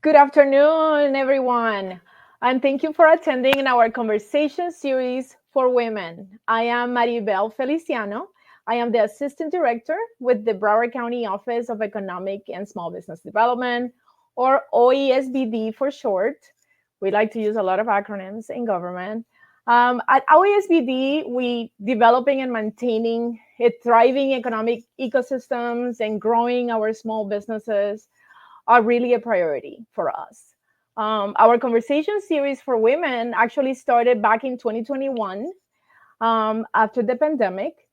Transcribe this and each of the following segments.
Good afternoon, everyone, and thank you for attending our conversation series for women. I am Maribel Feliciano. I am the Assistant Director with the Broward County Office of Economic and Small Business Development, or OESBD for short. We like to use a lot of acronyms in government. At OESBD, we developing and maintaining a thriving economic ecosystems and growing our small businesses are really a priority for us. Our conversation series for women actually started back in 2021 after the pandemic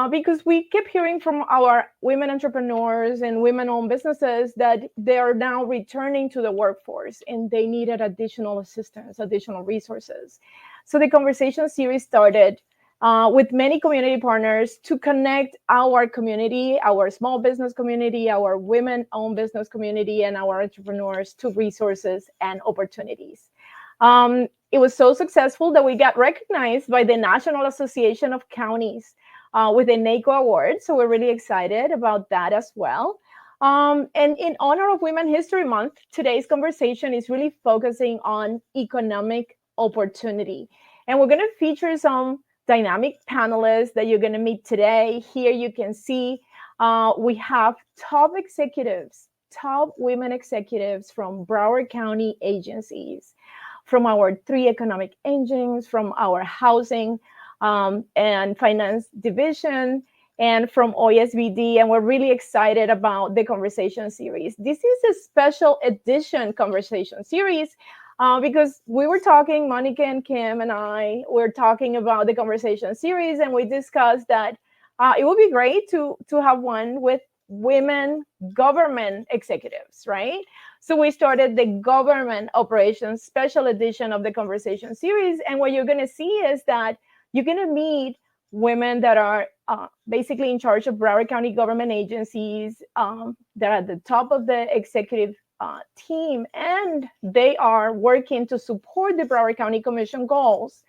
because we kept hearing from our women entrepreneurs and women owned businesses that they are now returning to the workforce and they needed additional assistance, additional resources. So the conversation series started with many community partners to connect our community, our small business community, our women owned business community, and our entrepreneurs to resources and opportunities. It was so successful that we got recognized by the National Association of Counties with a NACO award. So we're really excited about that as well. And in honor of Women History Month, today's conversation is really focusing on economic opportunity. And we're going to feature some dynamic panelists that you're going to meet today. Here you can see we have top executives, top women executives from Broward County agencies, from our three economic engines, from our housing and finance division, and from OSBD. And we're really excited about the conversation series. This is a special edition conversation series because we were talking, Monica and Kim and I were talking about the conversation series, and we discussed that it would be great to have one with women government executives, right? So we started the government operations special edition of the conversation series. And what you're going to see is that you're going to meet women that are basically in charge of Broward County government agencies. That are at the top of the executive team, and they are working to support the Broward County Commission goals.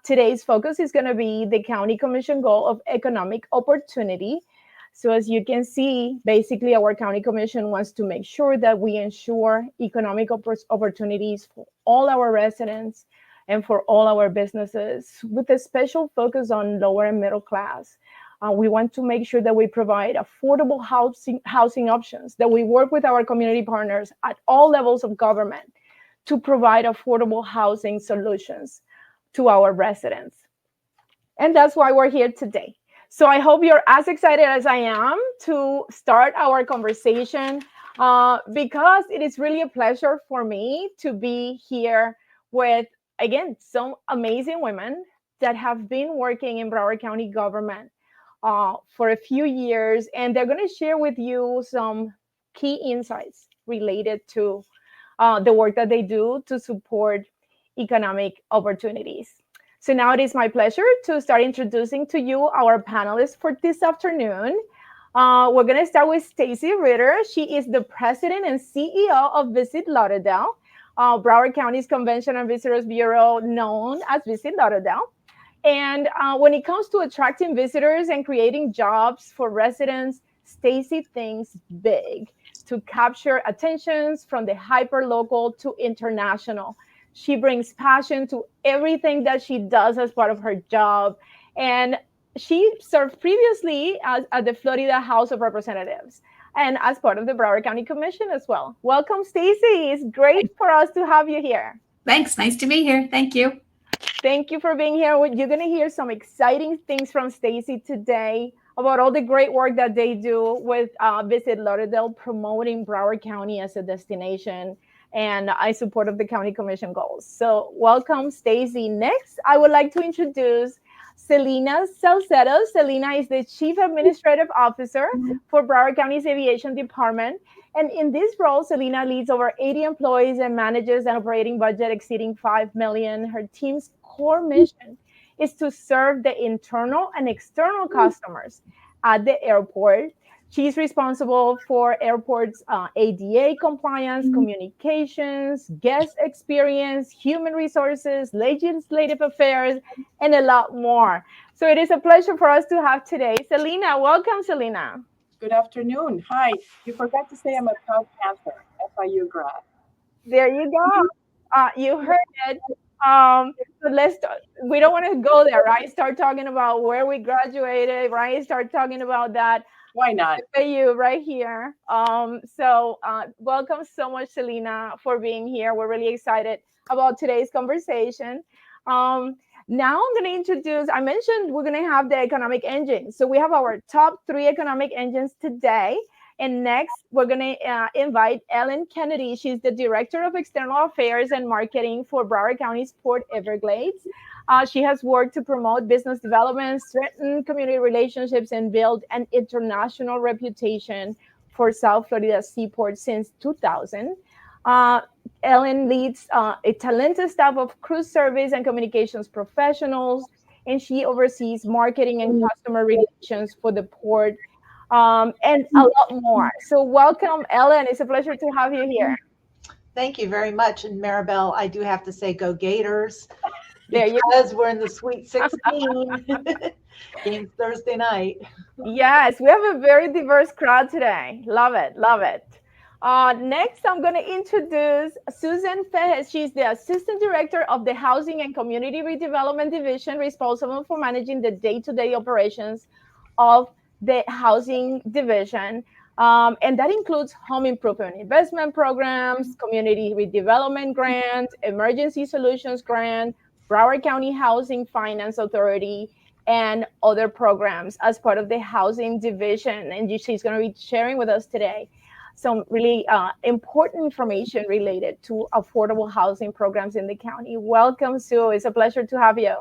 Today's focus is going to be the County Commission goal of economic opportunity. So as you can see, basically our County Commission wants to make sure that we ensure economic opportunities for all our residents and for all our businesses, with a special focus on lower and middle class. We want to make sure that we provide affordable housing options, that we work with our community partners at all levels of government to provide affordable housing solutions to our residents. And that's why we're here today. So I hope you're as excited as I am to start our conversation because it is really a pleasure for me to be here with, again, some amazing women that have been working in Broward County government for a few years, and they're going to share with you some key insights related to the work that they do to support economic opportunities. So now it is my pleasure to start introducing to you our panelists for this afternoon. We're going to start with Stacy Ritter. She is the president and CEO of Visit Lauderdale, Broward County's Convention and Visitors Bureau, known as Visit Lauderdale. And when it comes to attracting visitors and creating jobs for residents, Stacy thinks big to capture attentions from the hyper-local to international. She brings passion to everything that she does as part of her job. And she served previously at the Florida House of Representatives and as part of the Broward County Commission as well. Welcome, Stacy. It's great for us to have you here. Thanks. Nice to be here. Thank you. Thank you for being here. You're going to hear some exciting things from Stacy today about all the great work that they do with Visit Lauderdale, promoting Broward County as a destination, and I support of the County Commission goals. So welcome, Stacy. Next, I would like to introduce Selena Salcedo. Selena is the Chief Administrative Officer for Broward County's Aviation Department. And in this role, Selena leads over 80 employees and manages an operating budget exceeding $5 million. Her team's core mission is to serve the internal and external customers at the airport. She's responsible for airport's ADA compliance, communications, guest experience, human resources, legislative affairs, and a lot more. So it is a pleasure for us to have today. Selena, welcome, Selena. Good afternoon. Hi. You forgot to say I'm a proud Panther, FIU grad. There you go. You heard it. So we don't want to go there, right? Start talking about where we graduated, right? Start talking about that. Why not? You right here. Welcome so much, Selena, for being here. We're really excited about today's conversation. Um, Now I'm going to introduce, I mentioned we're going to have the economic engine. So we have our top three economic engines today. And next, we're going to invite Ellen Kennedy. She's the Director of External Affairs and Marketing for Broward County's Port Everglades. She has worked to promote business development, strengthen community relationships, and build an international reputation for South Florida Seaport since 2000. Uh, Ellen leads a talented staff of cruise service and communications professionals, and she oversees marketing and customer relations for the port, and a lot more. So welcome, Ellen. It's a pleasure to have you here. Thank you very much. And Maribel, I do have to say go Gators Because we're in the Sweet 16. Game's Thursday night. Yes, we have a very diverse crowd today. Love it, love it. Next, I'm going to introduce Susan Fejes. She's the Assistant Director of the Housing and Community Redevelopment Division, responsible for managing the day-to-day operations of the Housing Division. And that includes home improvement investment programs, community redevelopment grants, emergency solutions grant, Broward County Housing Finance Authority, and other programs as part of the Housing Division. And she's going to be sharing with us today some really important information related to affordable housing programs in the county. Welcome, Sue. It's a pleasure to have you.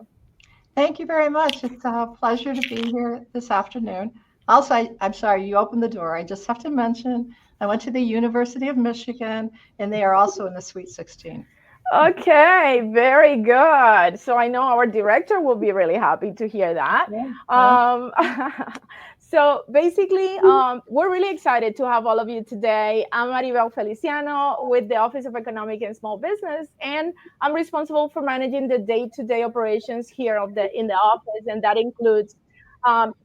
Thank you very much. It's a pleasure to be here this afternoon. Also, I'm sorry, you opened the door. I just have to mention, I went to the University of Michigan, and they are also in the Sweet 16. Okay, very good. So I know our director will be really happy to hear that. So basically, we're really excited to have all of you today. I'm Maribel Feliciano with the Office of Economic and Small Business, and I'm responsible for managing the day-to-day operations here in the office, and that includes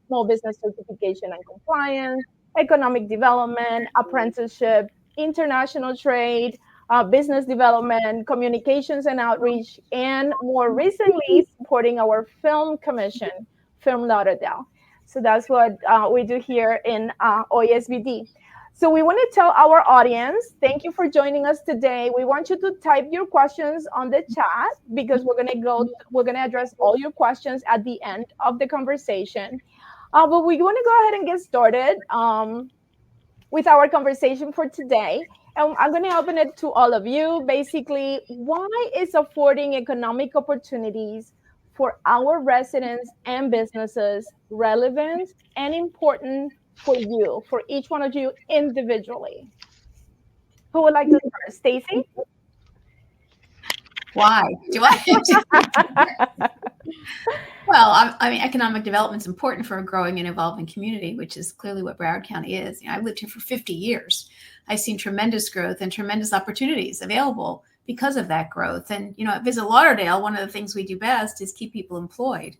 small business certification and compliance, economic development, apprenticeship, international trade, business development, communications and outreach, and more recently supporting our film commission, Film Lauderdale. So that's what we do here in OESBD. So we want to tell our audience, thank you for joining us today. We want you to type your questions on the chat because we're going to address all your questions at the end of the conversation. But we want to go ahead and get started with our conversation for today. And I'm going to open it to all of you. Basically, why is affording economic opportunities for our residents and businesses relevant and important for you, for each one of you individually? Who would like to start? Stacy? Why do I? Well, I mean, economic development is important for a growing and evolving community, which is clearly what Broward County is. I've lived here for 50 years. I've seen tremendous growth and tremendous opportunities available because of that growth. And, at Visit Lauderdale, one of the things we do best is keep people employed.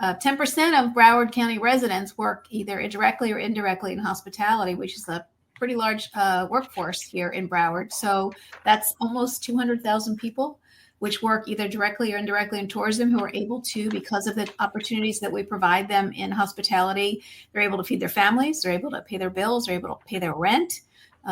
10% of Broward County residents work either directly or indirectly in hospitality, which is a pretty large workforce here in Broward. So that's almost 200,000 people, which work either directly or indirectly in tourism, who are able to, because of the opportunities that we provide them in hospitality, they're able to feed their families, they're able to pay their bills, they're able to pay their rent.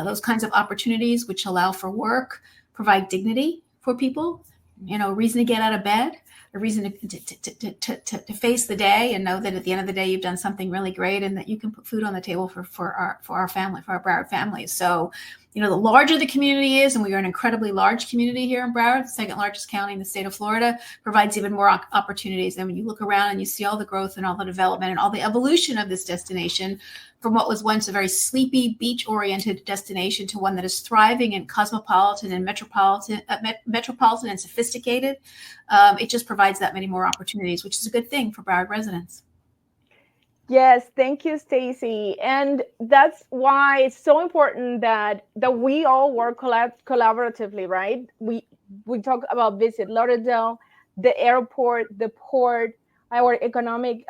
Those kinds of opportunities, which allow for work, provide dignity for people, a reason to get out of bed, a reason to face the day and know that at the end of the day, you've done something really great and that you can put food on the table for our family, for our Broward families. So, the larger the community is, and we are an incredibly large community here in Broward, the second largest county in the state of Florida, provides even more opportunities. And when you look around and you see all the growth and all the development and all the evolution of this destination from what was once a very sleepy, beach-oriented destination to one that is thriving and cosmopolitan and metropolitan and sophisticated, it just provides that many more opportunities, which is a good thing for Broward residents. Yes, thank you, Stacy. And that's why it's so important that we all work collaboratively, right? We talk about Visit Lauderdale, the airport, the port, our economic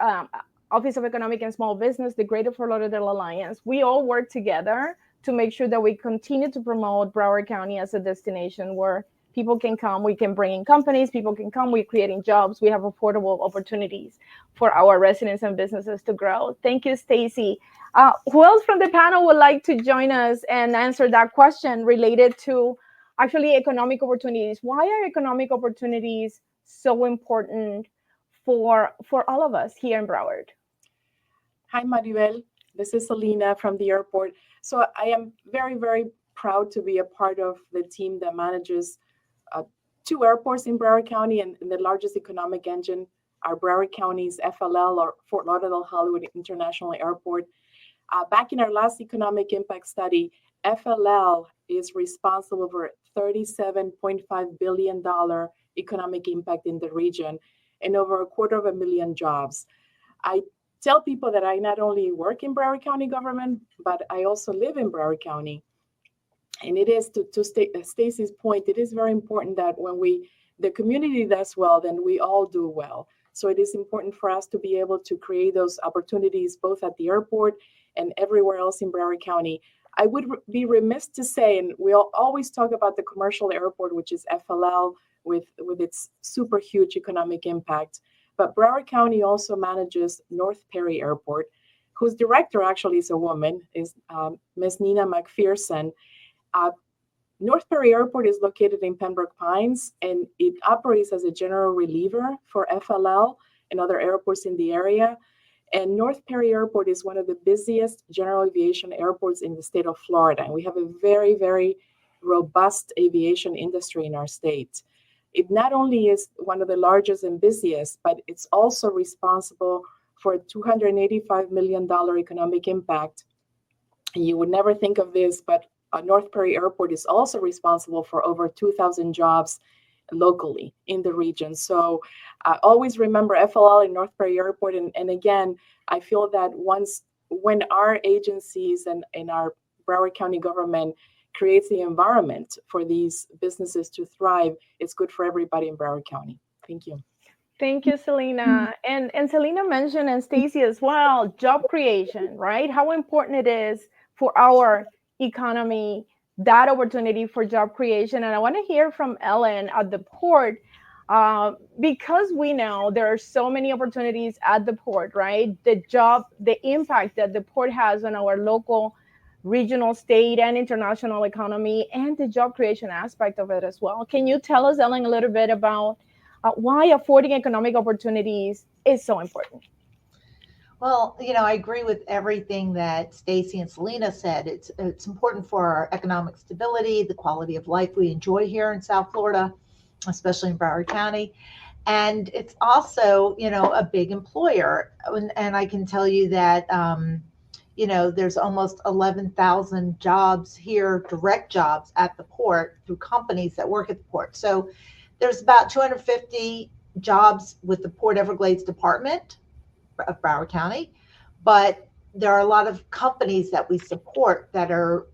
Office of Economic and Small Business, the Greater Fort Lauderdale Alliance, we all work together to make sure that we continue to promote Broward County as a destination where people can come. We can bring in companies, people can come, we're creating jobs, we have affordable opportunities for our residents and businesses to grow. Thank you, Stacy. Who else from the panel would like to join us and answer that question related to actually economic opportunities? Why are economic opportunities so important for all of us here in Broward? Hi, Maribel. This is Selena from the airport. So I am very, very proud to be a part of the team that manages 2 airports in Broward County, and the largest economic engine are Broward County's FLL, or Fort Lauderdale Hollywood International Airport. Back in our last economic impact study, FLL is responsible for $37.5 billion economic impact in the region and over 250,000 jobs. I tell people that I not only work in Broward County government, but I also live in Broward County. And it is, to Stacy's point, it is very important that when the community does well, then we all do well. So it is important for us to be able to create those opportunities both at the airport and everywhere else in Broward County. I would be remiss to say, and we always talk about the commercial airport, which is FLL, with its super huge economic impact. But Broward County also manages North Perry Airport, whose director actually is a woman, is Ms. Nina McPherson. North Perry Airport is located in Pembroke Pines, and it operates as a general reliever for FLL and other airports in the area. And North Perry Airport is one of the busiest general aviation airports in the state of Florida. And we have a very, very robust aviation industry in our state. It not only is one of the largest and busiest, but it's also responsible for a $285 million economic impact. And you would never think of this, but North Perry Airport is also responsible for over 2,000 jobs locally in the region. So always remember FLL and North Perry Airport. And again, I feel that when our agencies and our Broward County government creates the environment for these businesses to thrive, it's good for everybody in Broward County. Thank you. Thank you, Selena. And Selena mentioned, and Stacy as well, job creation, right? How important it is for our economy, that opportunity for job creation. And I want to hear from Ellen at the port, because we know there are so many opportunities at the port, right? The impact that the port has on our local, regional, state, and international economy, and the job creation aspect of it as well. Can you tell us, Ellen, a little bit about why affording economic opportunities is so important? Well, I agree with everything that Stacy and Selena said. It's important for our economic stability, the quality of life we enjoy here in South Florida, especially in Broward County. And it's also, a big employer. And I can tell you that, there's almost 11,000 jobs here, direct jobs at the port through companies that work at the port. So there's about 250 jobs with the Port Everglades Department of Broward County, but there are a lot of companies that we support that are,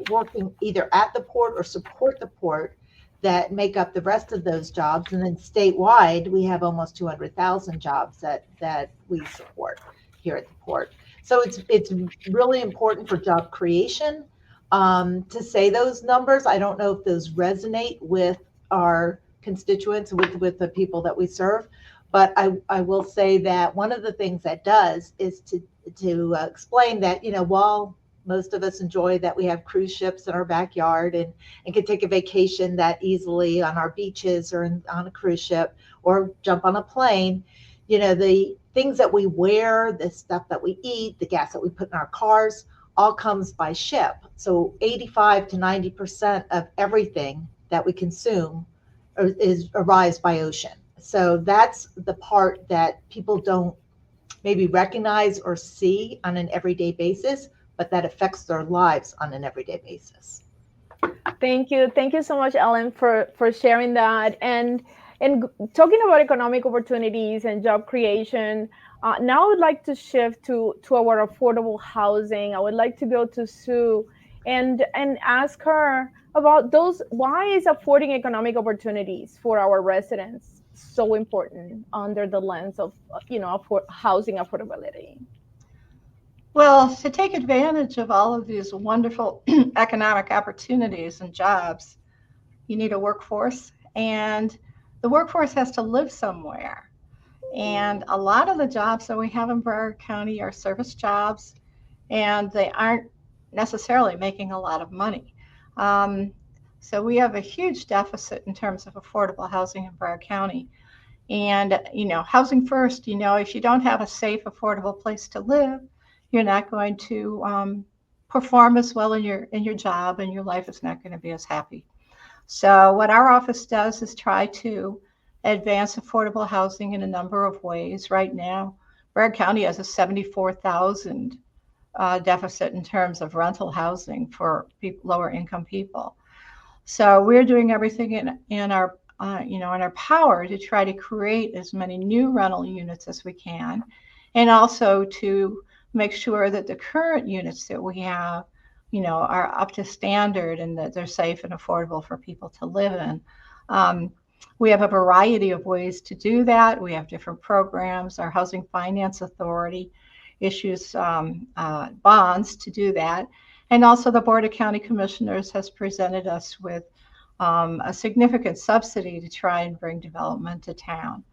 working either at the port or support the port that make up the rest of those jobs. And then statewide, we have almost 200,000 jobs that we support here at the port. So it's really important for job creation. To say those numbers, I don't know if those resonate with our constituents, with the people that we serve. But I will say that one of the things that does is to explain that, while most of us enjoy that we have cruise ships in our backyard and can take a vacation that easily on our beaches or on a cruise ship or jump on a plane, the things that we wear, the stuff that we eat, the gas that we put in our cars, all comes by ship. So 85 to 90% of everything that we consume arrives by ocean. So that's the part that people don't maybe recognize or see on an everyday basis, but that affects their lives on an everyday basis. Thank you. Thank you so much, Ellen, for sharing that. And talking about economic opportunities and job creation, now I would like to shift to our affordable housing. I would like to go to Sue and ask her about those. Why is affording economic opportunities for our residents so important under the lens of, housing affordability? Well, to take advantage of all of these wonderful economic opportunities and jobs, you need a workforce, and the workforce has to live somewhere. And a lot of the jobs that we have in Broward County are service jobs, and they aren't necessarily making a lot of money. So we have a huge deficit in terms of affordable housing in Broward County. And, housing first, if you don't have a safe, affordable place to live, you're not going to perform as well in your job, and your life is not going to be as happy. So what our office does is try to advance affordable housing in a number of ways. Right now, Broward County has a 74,000 deficit in terms of rental housing for lower income people. So we're doing everything in our in our power to try to create as many new rental units as we can, and also to make sure that the current units that we have, are up to standard and that they're safe and affordable for people to live in. We have a variety of ways to do that. We have different programs. Our Housing Finance Authority issues bonds to do that. And also the Board of County Commissioners has presented us with a significant subsidy to try and bring development to town.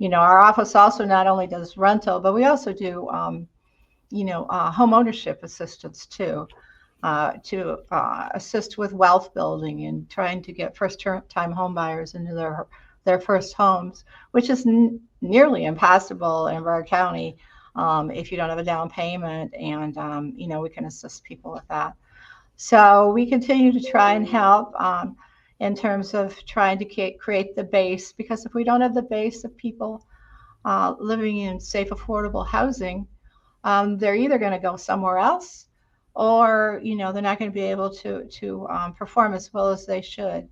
Our office also not only does rental, but we also do, home ownership assistance too, to assist with wealth building and trying to get first-time home buyers into their first homes, which is nearly impossible in Broward County if you don't have a down payment, and we can assist people with that. So we continue to try and help in terms of trying to create the base, because if we don't have the base of people living in safe, affordable housing, they're either going to go somewhere else, or they're not going to be able to perform as well as they should.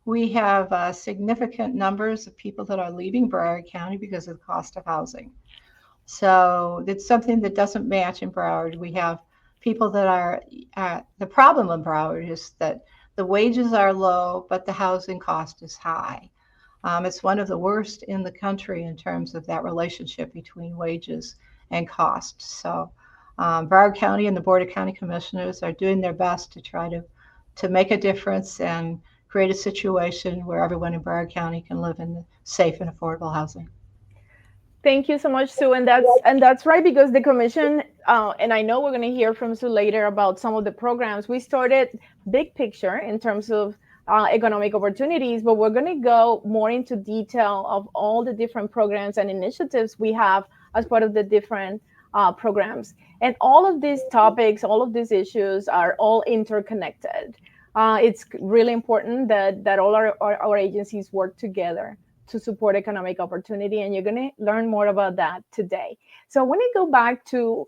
We have significant numbers of people that are leaving Broward County because of the cost of housing. So it's something that doesn't match in Broward. We have people that are the problem in Broward is that the wages are low, but the housing cost is high. It's one of the worst in the country in terms of that relationship between wages and cost. So Broward County and the Board of County Commissioners are doing their best to try to make a difference and create a situation where everyone in Broward County can live in safe and affordable housing. Thank you so much, Sue. And that's right, because the commission, and I know we're going to hear from Sue later about some of the programs. We started big picture in terms of economic opportunities, but we're going to go more into detail of all the different programs and initiatives we have as part of the different programs. And all of these topics, all of these issues are all interconnected. It's really important that all our agencies work together to support economic opportunity, and you're going to learn more about that today. So I want to go back to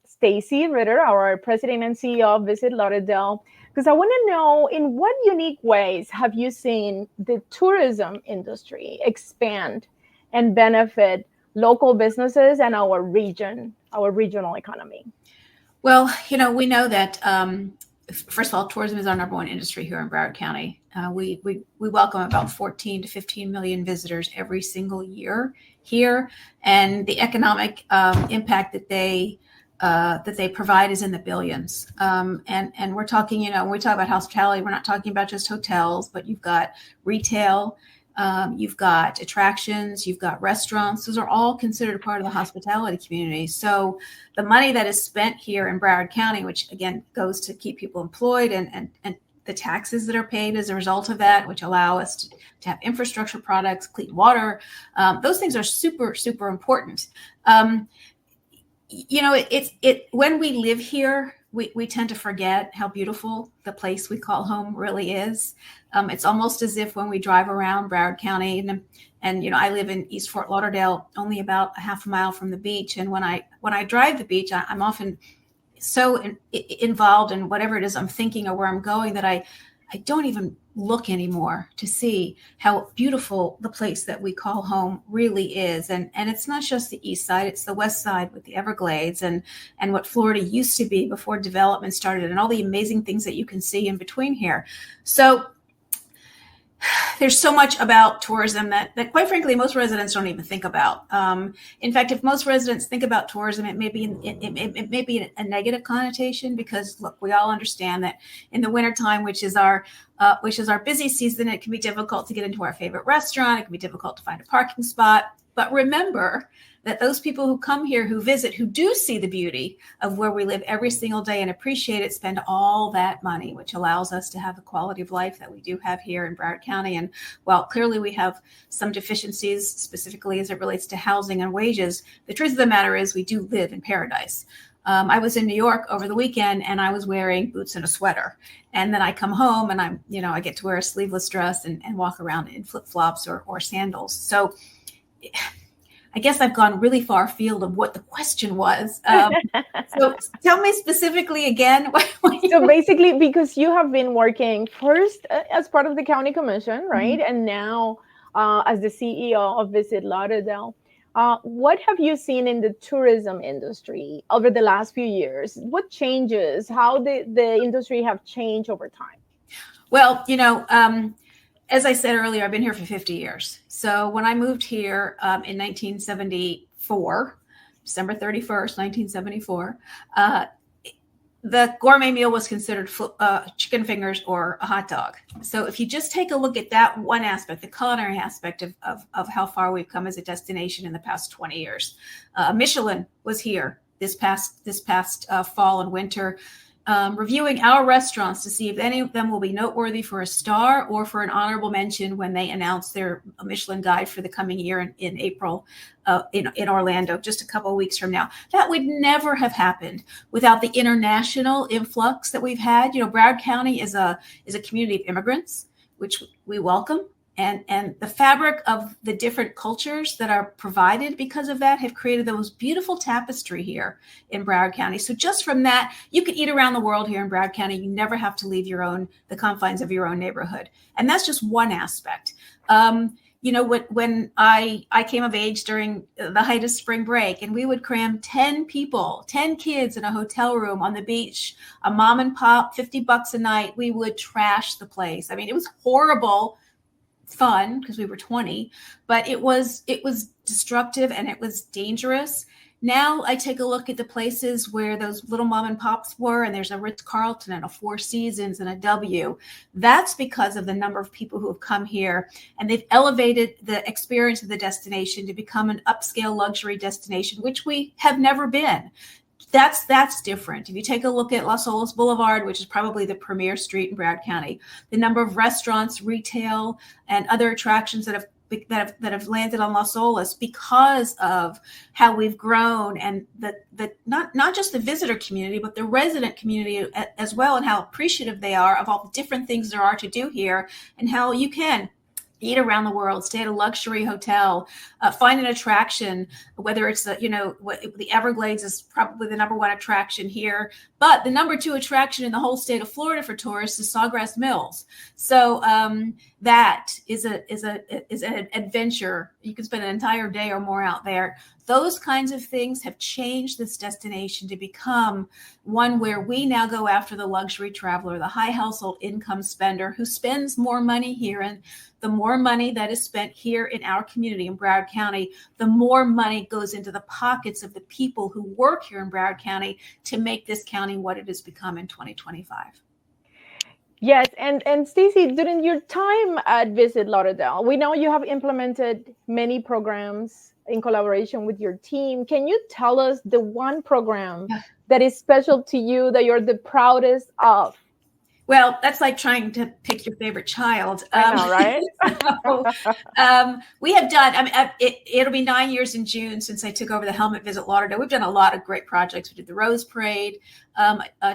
Stacy Ritter, our president and CEO of Visit Lauderdale, because I want to know, in what unique ways have you seen the tourism industry expand and benefit local businesses and our regional economy? Well, we know that, first of all, tourism is our number one industry here in Broward County. We welcome about 14 to 15 million visitors every single year here, and the economic impact that they provide is in the billions. And we're talking, when we talk about hospitality, we're not talking about just hotels, but you've got retail, you've got attractions, you've got restaurants. Those are all considered a part of the hospitality community. So the money that is spent here in Broward County, which again goes to keep people employed, and the taxes that are paid as a result of that, which allow us to have infrastructure products, clean water, those things are super, super important. When we live here, we tend to forget how beautiful the place we call home really is. It's almost as if when we drive around Broward County, and I live in East Fort Lauderdale, only about a half a mile from the beach. And when I drive the beach, I'm often so involved in whatever it is I'm thinking or where I'm going that I don't even look anymore to see how beautiful the place that we call home really is. And it's not just the east side, it's the west side with the Everglades and what Florida used to be before development started, and all the amazing things that you can see in between here. So there's so much about tourism that quite frankly, most residents don't even think about. In fact, if most residents think about tourism, it may be a negative connotation because look, we all understand that in the wintertime, which is our busy season, it can be difficult to get into our favorite restaurant. It can be difficult to find a parking spot. But remember that those people who come here, who visit, who do see the beauty of where we live every single day and appreciate it, spend all that money, which allows us to have the quality of life that we do have here in Broward County. And while clearly we have some deficiencies, specifically as it relates to housing and wages, the truth of the matter is we do live in paradise. I was in New York over the weekend and I was wearing boots and a sweater. And then I come home and I get to wear a sleeveless dress and walk around in flip-flops or sandals. So I guess I've gone really far afield of what the question was. So tell me specifically again. So basically, because you have been working first as part of the county commission, right? Mm-hmm. And now as the CEO of Visit Lauderdale, what have you seen in the tourism industry over the last few years? What changes? How the industry have changed over time? Well, as I said earlier, I've been here for 50 years. So when I moved here in 1974, December 31st, 1974, the gourmet meal was considered chicken fingers or a hot dog. So if you just take a look at that one aspect, the culinary aspect of how far we've come as a destination in the past 20 years. Michelin was here this past fall and winter, reviewing our restaurants to see if any of them will be noteworthy for a star or for an honorable mention when they announce their Michelin guide for the coming year in April in Orlando, just a couple of weeks from now. That would never have happened without the international influx that we've had. Broward County is a community of immigrants, which we welcome. And the fabric of the different cultures that are provided because of that have created the most beautiful tapestry here in Broward County. So just from that, you can eat around the world here in Broward County. You never have to leave the confines of your own neighborhood. And that's just one aspect. When I came of age during the height of spring break, and we would cram 10 kids in a hotel room on the beach, a mom and pop, $50 a night, we would trash the place. I mean, it was horrible fun because we were 20, but it was destructive and it was dangerous. Now I take a look at the places where those little mom and pops were, and there's a Ritz-Carlton and a Four Seasons and a W. That's because of the number of people who have come here, and they've elevated the experience of the destination to become an upscale luxury destination, which we have never been. That's different. If you take a look at Las Olas Boulevard, which is probably the premier street in Broward County, the number of restaurants, retail, and other attractions that have landed on Las Olas because of how we've grown, and the not just the visitor community, but the resident community as well, and how appreciative they are of all the different things there are to do here, and how you can eat around the world, stay at a luxury hotel, find an attraction, whether it's the Everglades is probably the number one attraction here, but the number two attraction in the whole state of Florida for tourists is Sawgrass Mills. So that is an adventure. You can spend an entire day or more out there. Those kinds of things have changed this destination to become one where we now go after the luxury traveler, the high household income spender who spends more money here. And the more money that is spent here in our community in Broward County, the more money goes into the pockets of the people who work here in Broward County to make this county what it has become in 2025. Yes, and Stacey, during your time at Visit Lauderdale, we know you have implemented many programs in collaboration with your team. Can you tell us the one program that is special to you, that you're the proudest of? Well, that's like trying to pick your favorite child. I know, right? So, we have done, it'll be 9 years in June since I took over the helm at Visit Lauderdale. We've done a lot of great projects. We did the Rose Parade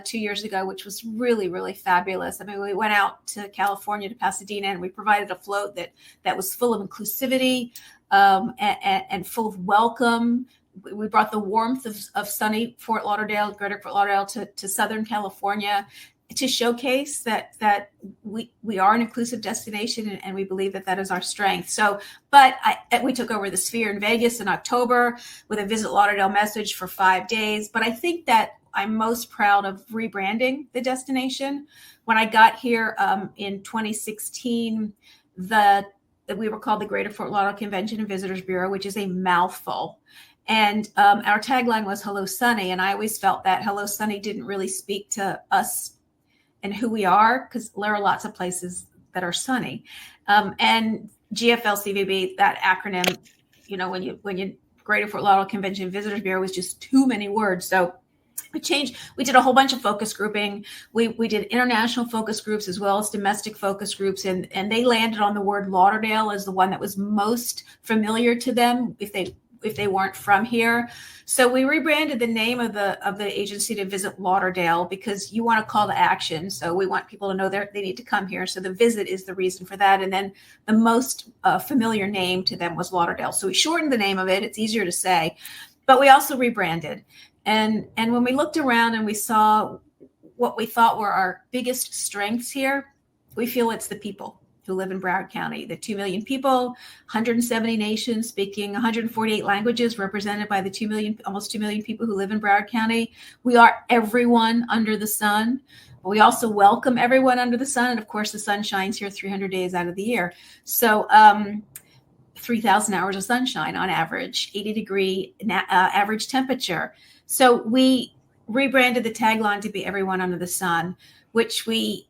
2 years ago, which was really, really fabulous. I mean, we went out to California, to Pasadena, and we provided a float that was full of inclusivity and full of welcome. We brought the warmth of sunny Fort Lauderdale, greater Fort Lauderdale to Southern California, to showcase that we are an inclusive destination, and we believe that is our strength. So, but we took over the Sphere in Vegas in October with a Visit Lauderdale message for 5 days. But I think that I'm most proud of rebranding the destination. When I got here in 2016, that we were called the Greater Fort Lauderdale Convention and Visitors Bureau, which is a mouthful. And our tagline was Hello Sunny. And I always felt that Hello Sunny didn't really speak to us and who we are, because there are lots of places that are sunny. And GFLCVB, that acronym, when you Greater Fort Lauderdale Convention and Visitors Bureau was just too many words. So we changed. We did a whole bunch of focus grouping. We did international focus groups as well as domestic focus groups, and they landed on the word Lauderdale as the one that was most familiar to them if they weren't from here. So we rebranded the name of the agency to Visit Lauderdale, because you want a call to action. So we want people to know they need to come here. So the visit is the reason for that. And then the most familiar name to them was Lauderdale. So we shortened the name of it. It's easier to say, but we also rebranded. And when we looked around and we saw what we thought were our biggest strengths here, we feel it's the people who live in Broward County. The 2 million people, 170 nations, speaking 148 languages, represented by the almost 2 million people who live in Broward County. We are everyone under the sun. But we also welcome everyone under the sun. And of course, the sun shines here 300 days out of the year. So 3,000 hours of sunshine on average, 80-degree average temperature. So we rebranded the tagline to be Everyone Under the Sun, which we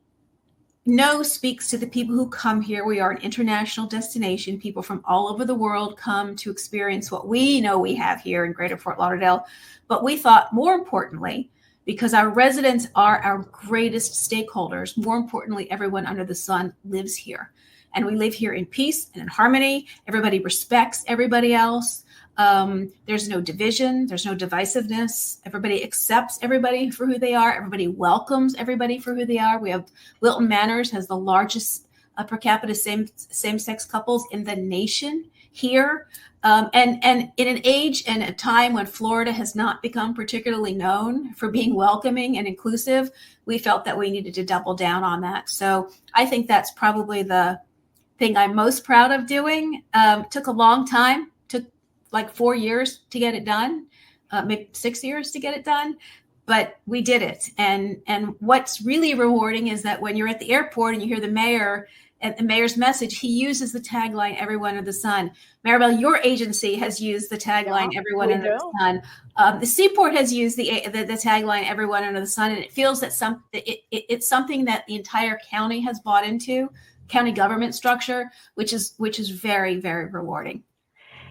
know speaks to the people who come here. We are an international destination. People from all over the world come to experience what we know we have here in Greater Fort Lauderdale. But we thought, more importantly, because our residents are our greatest stakeholders, more importantly, everyone under the sun lives here. And we live here in peace and in harmony. Everybody respects everybody else. There's no division. There's no divisiveness. Everybody accepts everybody for who they are. Everybody welcomes everybody for who they are. We have Wilton Manors has the largest per capita same-sex couples in the nation here. And in an age and a time when Florida has not become particularly known for being welcoming and inclusive, we felt that we needed to double down on that. So I think that's probably the thing I'm most proud of doing. Took a long time. Like 4 years to get it done, maybe 6 years to get it done, but we did it. And what's really rewarding is that when you're at the airport and you hear the mayor and the mayor's message, he uses the tagline, Everyone Under the Sun. Maribel, your agency has used the tagline, Everyone Under the Sun. The Seaport has used the tagline, Everyone Under the Sun, and it feels that it's something that the entire county has bought into, county government structure, which is very, very rewarding.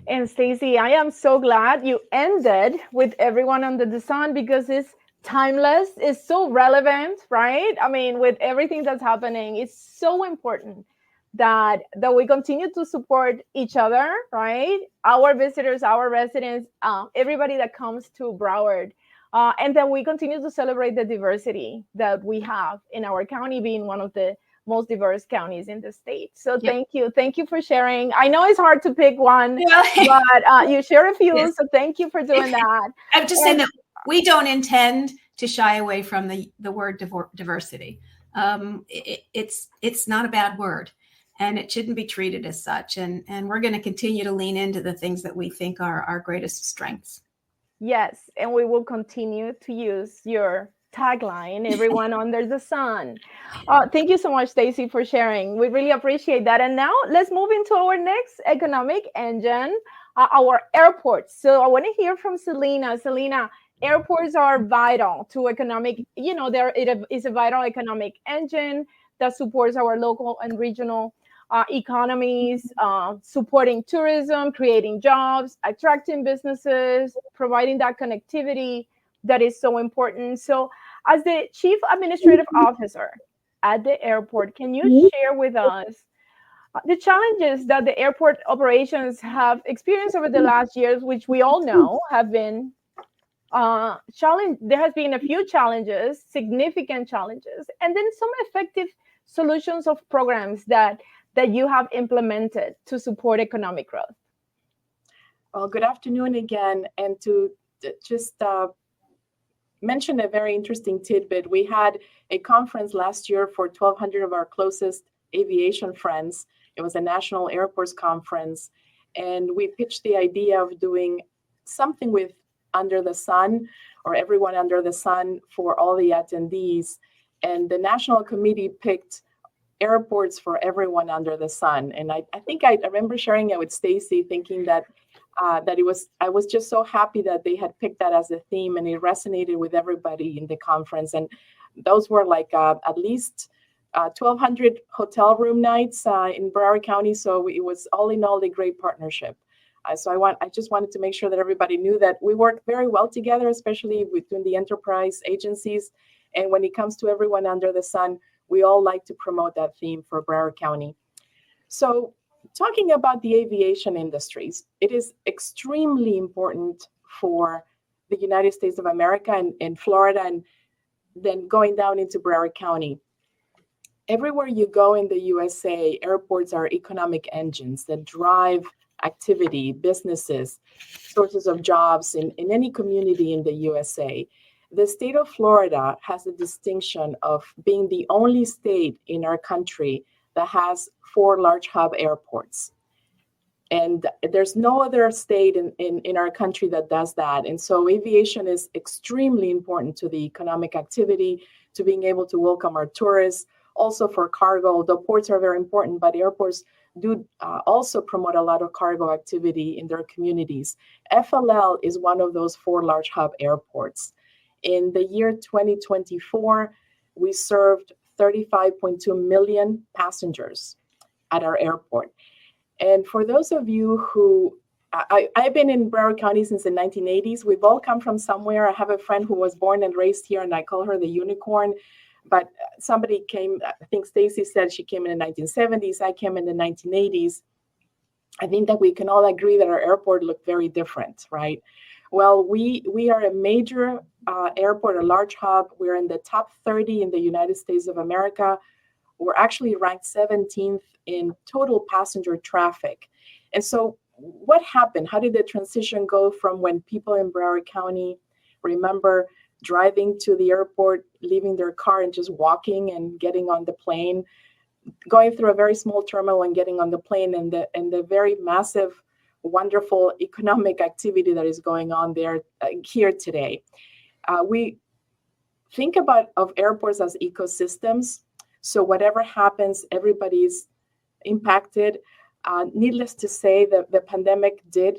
And Stacey, I am so glad you ended with Everyone Under the Sun, because it's timeless, it's so relevant, right? I mean, with everything that's happening, it's so important that we continue to support each other, right? Our visitors, our residents, everybody that comes to Broward, and that we continue to celebrate the diversity that we have in our county, being one of the most diverse counties in the state. So Thank you for sharing. I know it's hard to pick one, but you share a few. Yes. So thank you for doing that. I'm just saying that we don't intend to shy away from the word diversity. It's not a bad word, and it shouldn't be treated as such. And we're going to continue to lean into the things that we think are our greatest strengths. Yes, and we will continue to use your tagline, Everyone Under the Sun. Thank you so much, Stacey, for sharing. We really appreciate that. And now let's move into our next economic engine, our airports. So I want to hear from Selena. Selena, airports are vital to economic, it is a vital economic engine that supports our local and regional economies, supporting tourism, creating jobs, attracting businesses, providing that connectivity that is so important. So as the Chief Administrative Officer at the airport, can you share with us the challenges that the airport operations have experienced over the last years, which we all know have been challenge? There has been a few challenges, significant challenges, and then some effective solutions of programs that you have implemented to support economic growth. Well, good afternoon again. And to just mention a very interesting tidbit, we had a conference last year for 1,200 of our closest aviation friends. It was a national airports conference. And we pitched the idea of doing something with Under the Sun, or Everyone Under the Sun, for all the attendees. And the national committee picked airports for everyone under the sun. And I think I remember sharing it with Stacy, thinking that I was just so happy that they had picked that as a theme, and it resonated with everybody in the conference. And those were like at least 1,200 hotel room nights in Broward County. So it was all in all a great partnership. So I just wanted to make sure that everybody knew that we work very well together, especially between the enterprise agencies. And when it comes to everyone under the sun, we all like to promote that theme for Broward County. So talking about the aviation industries, it is extremely important for the United States of America and Florida, and then going down into Broward County. Everywhere you go in the USA, airports are economic engines that drive activity, businesses, sources of jobs in any community in the USA. The state of Florida has the distinction of being the only state in our country that has 4 large hub airports. And there's no other state in our country that does that. And so aviation is extremely important to the economic activity, to being able to welcome our tourists, also for cargo. The ports are very important, but airports do also promote a lot of cargo activity in their communities. FLL is one of those 4 large hub airports. In the year 2024, we served 35.2 million passengers at our airport. And for those of you who, I've been in Broward County since the 1980s. We've all come from somewhere. I have a friend who was born and raised here, and I call her the unicorn. But somebody came, I think Stacy said she came in the 1970s. I came in the 1980s. I think that we can all agree that our airport looked very different, right? Well, we are a major airport, a large hub. We're in the top 30 in the United States of America. We're actually ranked 17th in total passenger traffic. And so what happened? How did the transition go from when people in Broward County remember driving to the airport, leaving their car and just walking and getting on the plane, going through a very small terminal and getting on the plane, and the very massive, wonderful economic activity that is going on there here today. We think of airports as ecosystems. So whatever happens, everybody's impacted. Needless to say, the pandemic did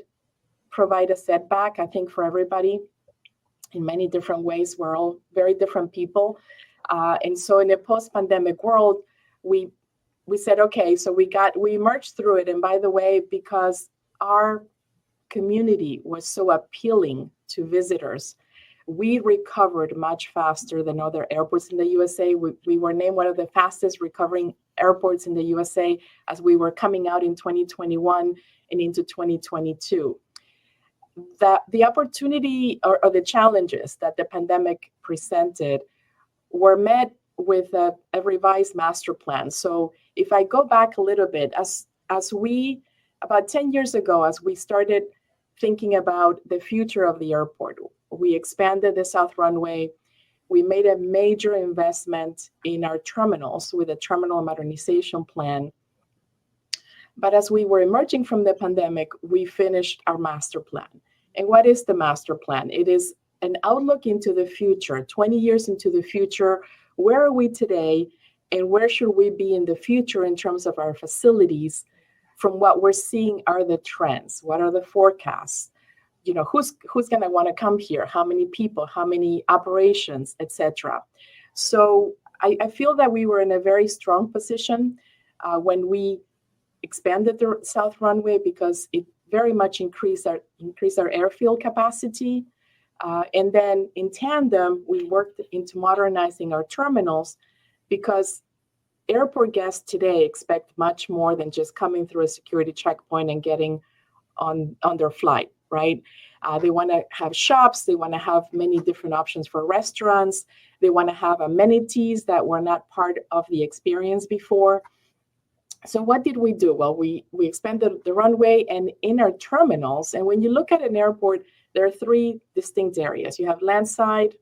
provide a setback, I think, for everybody in many different ways. We're all very different people. And so in a post-pandemic world, we said, okay, so we emerged through it. And by the way, because our community was so appealing to visitors, we recovered much faster than other airports in the USA. We were named one of the fastest recovering airports in the USA as we were coming out in 2021 and into 2022. The opportunity or the challenges that the pandemic presented were met with a revised master plan. So if I go back a little bit, as we, about 10 years ago, as we started thinking about the future of the airport, we expanded the South Runway. We made a major investment in our terminals with a terminal modernization plan. But as we were emerging from the pandemic, we finished our master plan. And what is the master plan? It is an outlook into the future, 20 years into the future. Where are we today, and where should we be in the future in terms of our facilities? From what we're seeing are the trends. What are the forecasts? You know, who's going to want to come here? How many people? How many operations, etc. So I feel that we were in a very strong position when we expanded the South Runway, because it very much increased our airfield capacity. And then in tandem, we worked into modernizing our terminals, because airport guests today expect much more than just coming through a security checkpoint and getting on their flight, right? They want to have shops. They want to have many different options for restaurants. They want to have amenities that were not part of the experience before. So what did we do? Well, we expanded the runway and in our terminals. And when you look at an airport, there are 3 distinct areas. You have landside,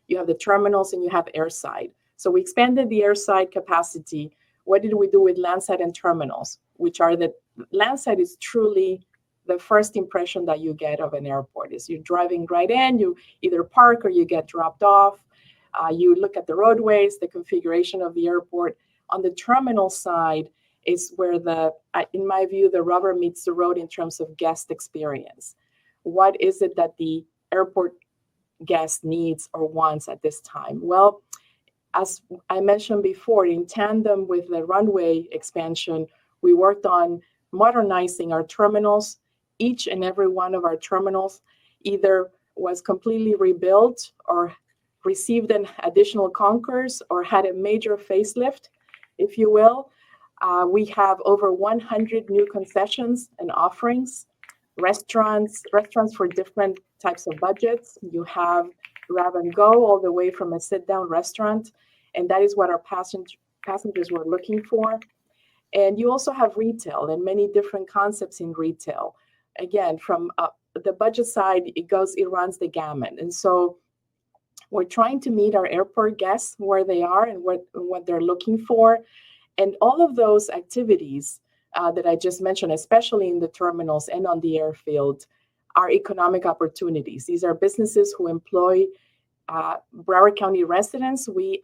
you have the terminals, and you have airside. So we expanded the airside capacity. What did we do with landside and terminals? Which are the landside is truly the first impression that you get of an airport. Is you're driving right in, you either park or you get dropped off. You look at the roadways, the configuration of the airport. On the terminal side is where in my view, the rubber meets the road in terms of guest experience. What is it that the airport guest needs or wants at this time? Well, as I mentioned before, in tandem with the runway expansion, we worked on modernizing our terminals. Each and every one of our terminals either was completely rebuilt or received an additional concourse or had a major facelift, if you will. We have over 100 new concessions and offerings, restaurants for different types of budgets. You have grab and go all the way from a sit-down restaurant, and that is what our passengers were looking for. And you also have retail and many different concepts in retail. Again, from the budget side, it runs the gamut. And so we're trying to meet our airport guests where they are and what they're looking for. And all of those activities that I just mentioned, especially in the terminals and on the airfield, are economic opportunities. These are businesses who employ Broward County residents. We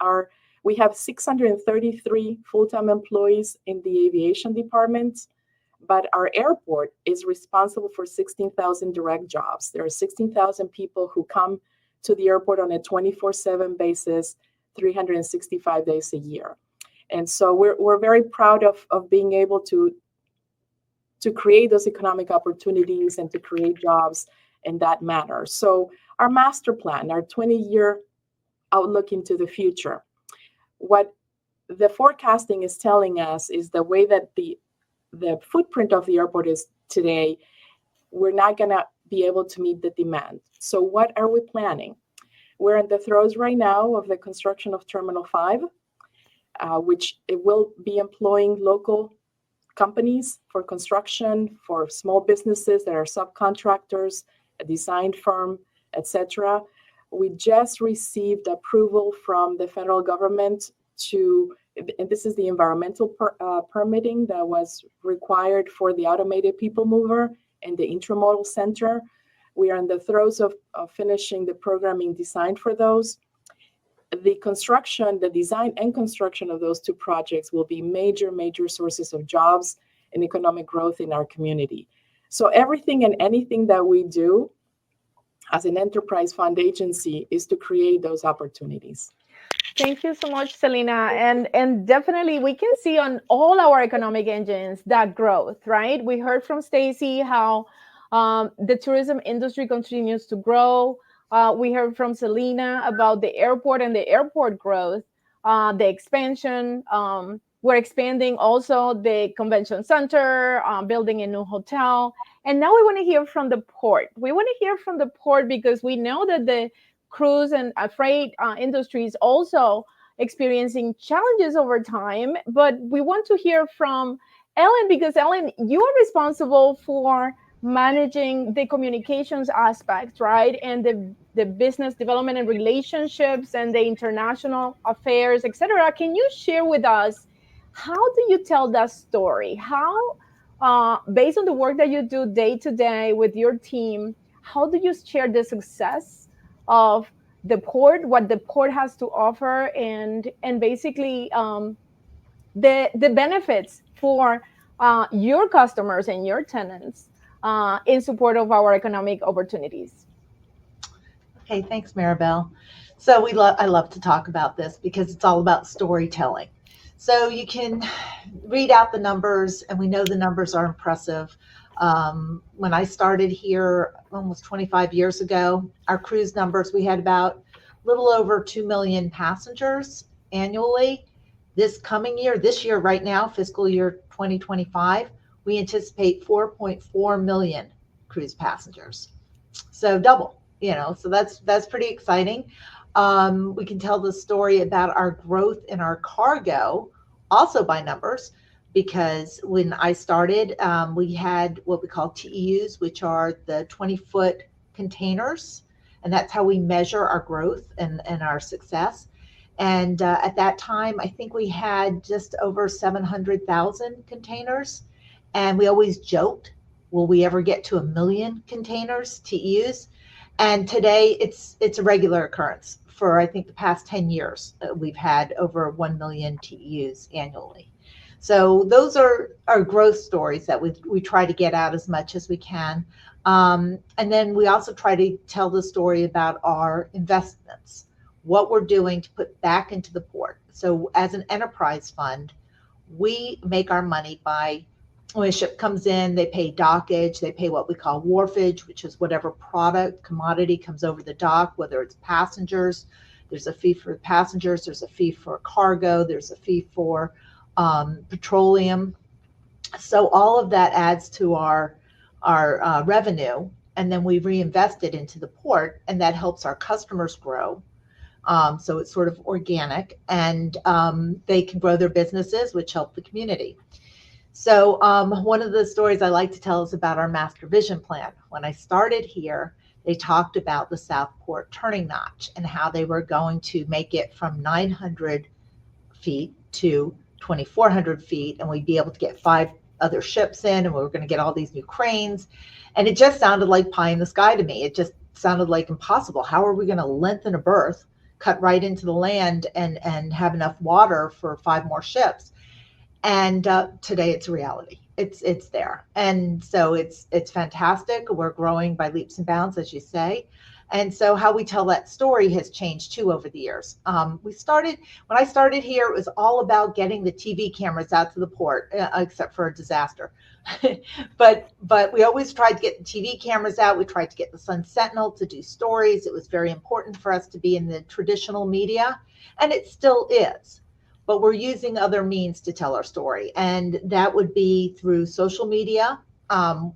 have 633 full-time employees in the aviation department, but our airport is responsible for 16,000 direct jobs. There are 16,000 people who come to the airport on a 24/7 basis, 365 days a year. And so we're very proud of being able to create those economic opportunities and to create jobs in that manner. So our master plan, our 20-year outlook into the future, what the forecasting is telling us is the way that the footprint of the airport is today, we're not going to be able to meet the demand. So what are we planning? We're in the throes right now of the construction of Terminal 5, which it will be employing local companies for construction, for small businesses that are subcontractors, a design firm, etc. We just received approval from the federal government and this is the environmental permitting that was required for the automated people mover and the intermodal center. We are in the throes of finishing the programming design for those. The design and construction of those two projects will be major sources of jobs and economic growth in our community. So everything and anything that we do as an enterprise fund agency is to create those opportunities. Thank you so much, Selena. And definitely we can see on all our economic engines that growth, right? We heard from Stacy how the tourism industry continues to grow. We heard from Selena about the airport and the airport growth, the expansion. We're expanding also the convention center, building a new hotel. And now we want to hear from the port. We want to hear from the port because we know that the cruise and freight industry is also experiencing challenges over time. But we want to hear from Ellen because, Ellen, you are responsible for managing the communications aspect, right? And the business development and relationships and the international affairs, etc. Can you share with us, how do you tell that story? How, based on the work that you do day to day with your team, how do you share the success of the port, what the port has to offer, and basically the benefits for your customers and your tenants in support of our economic opportunities? Okay, thanks, Maribel. So I love to talk about this because it's all about storytelling. So you can read out the numbers, and we know the numbers are impressive. When I started here almost 25 years ago, our cruise numbers, we had about a little over 2 million passengers annually. This year right now, fiscal year 2025, we anticipate 4.4 million cruise passengers. So double, so that's pretty exciting. We can tell the story about our growth in our cargo also by numbers, because when I started, we had what we call TEUs, which are the 20-foot containers. And that's how we measure our growth and our success. And at that time, I think we had just over 700,000 containers. And we always joked, will we ever get to 1 million containers, TEUs? And today it's a regular occurrence for I think the past 10 years, we've had over 1 million TEUs annually. So those are our growth stories that we try to get out as much as we can. And then we also try to tell the story about our investments, what we're doing to put back into the port. So as an enterprise fund, we make our money by, when a ship comes in, they pay dockage, they pay what we call wharfage, which is whatever product, commodity comes over the dock, whether it's passengers, there's a fee for passengers, there's a fee for cargo, there's a fee for petroleum. So all of that adds to our revenue, and then we reinvest it into the port, and that helps our customers grow. So it's sort of organic, and they can grow their businesses, which help the community. So one of the stories I like to tell is about our master vision plan. When I started here, they talked about the Southport turning notch and how they were going to make it from 900 feet to 2,400 feet, and we'd be able to get 5 other ships in, and we were going to get all these new cranes. And it just sounded like pie in the sky to me. It just sounded like impossible. How are we going to lengthen a berth, cut right into the land, and have enough water for 5 more ships? And today it's reality. It's there. And so it's fantastic. We're growing by leaps and bounds, as you say. And so how we tell that story has changed too over the years. When I started here, it was all about getting the TV cameras out to the port, except for a disaster. but we always tried to get the TV cameras out. We tried to get the Sun Sentinel to do stories. It was very important for us to be in the traditional media, and it still is. But we're using other means to tell our story, and that would be through social media.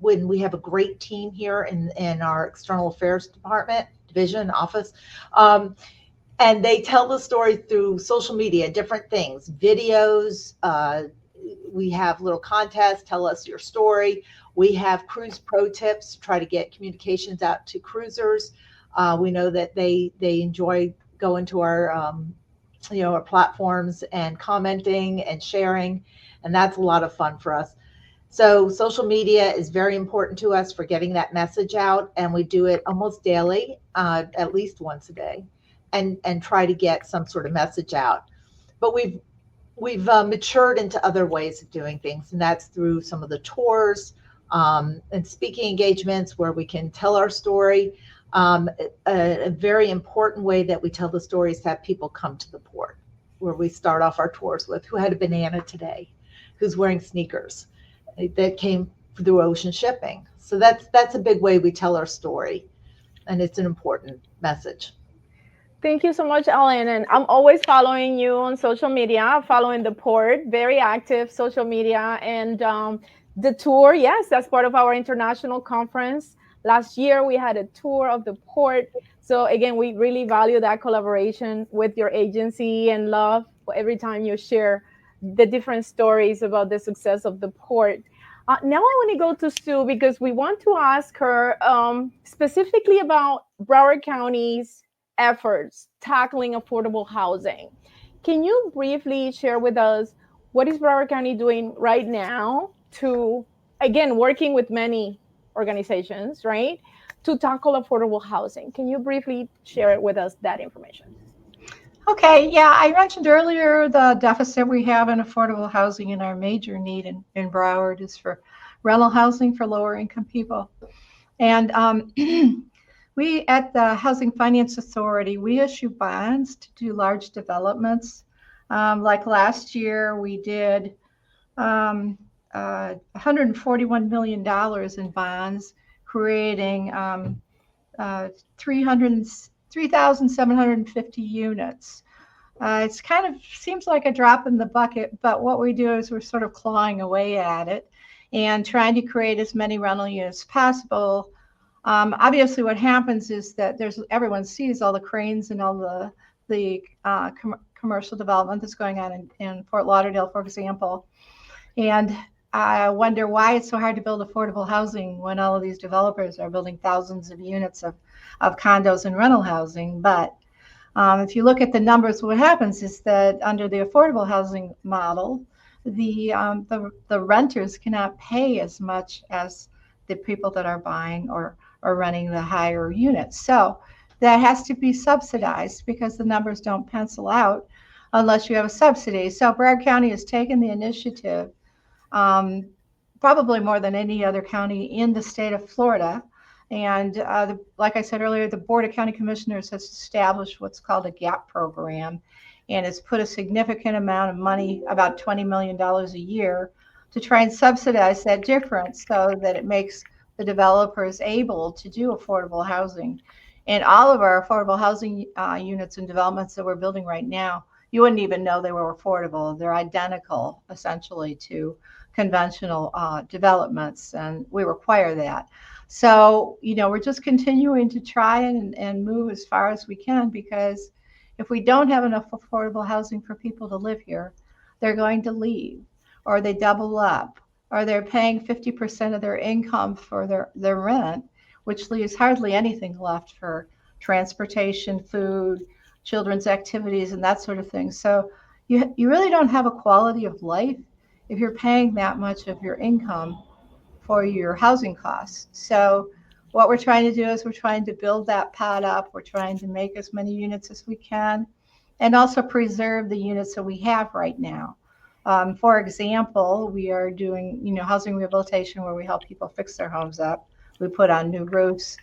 When we have a great team here in our external affairs department, division, office, and they tell the story through social media, different things, videos. We have little contests, tell us your story. We have cruise pro tips to try to get communications out to cruisers. We know that they enjoy going to our our platforms and commenting and sharing, and that's a lot of fun for us. So social media is very important to us for getting that message out, and we do it almost daily, at least once a day, and try to get some sort of message out. But we've matured into other ways of doing things, and that's through some of the tours and speaking engagements where we can tell our story. A very important way that we tell the story is to have people come to the port, where we start off our tours with who had a banana today, who's wearing sneakers, that came through ocean shipping. So that's a big way we tell our story, and it's an important message. Thank you so much, Ellen. And I'm always following you on social media, following the port, very active social media. And the tour, yes, that's part of our international conference. Last year, we had a tour of the port. So again, we really value that collaboration with your agency and love every time you share the different stories about the success of the port. Now I want to go to Sue because we want to ask her specifically about Broward County's efforts tackling affordable housing. Can you briefly share with us what is Broward County doing right now to, again, working with many organizations, right, to tackle affordable housing? Can you briefly share with us that information? Okay, yeah, I mentioned earlier the deficit we have in affordable housing, and our major need in Broward is for rental housing for lower income people. And we at the Housing Finance Authority, we issue bonds to do large developments. Like last year, we did $141 million in bonds, creating 3,750 units. It's kind of seems like a drop in the bucket, but what we do is we're sort of clawing away at it and trying to create as many rental units as possible. Obviously, what happens is that everyone sees all the cranes and all the commercial development that's going on in Fort Lauderdale, for example. And I wonder why it's so hard to build affordable housing when all of these developers are building thousands of units of condos and rental housing. But if you look at the numbers, what happens is that under the affordable housing model, the renters cannot pay as much as the people that are buying or running the higher units. So that has to be subsidized because the numbers don't pencil out unless you have a subsidy. So Broward County has taken the initiative, um, probably more than any other county in the state of Florida. And like I said earlier, the Board of County Commissioners has established what's called a GAP program, and has put a significant amount of money, about $20 million a year, to try and subsidize that difference so that it makes the developers able to do affordable housing. And all of our affordable housing units and developments that we're building right now, you wouldn't even know they were affordable. They're identical, essentially, to conventional developments, and we require that. So, we're just continuing to try and move as far as we can, because if we don't have enough affordable housing for people to live here, they're going to leave, or they double up, or they're paying 50% of their income for their rent, which leaves hardly anything left for transportation, food, children's activities, and that sort of thing. So you really don't have a quality of life if you're paying that much of your income for your housing costs. So what we're trying to do is we're trying to build that pot up. We're trying to make as many units as we can, and also preserve the units that we have right now. For example, we are doing, housing rehabilitation where we help people fix their homes up. We put on new roofs,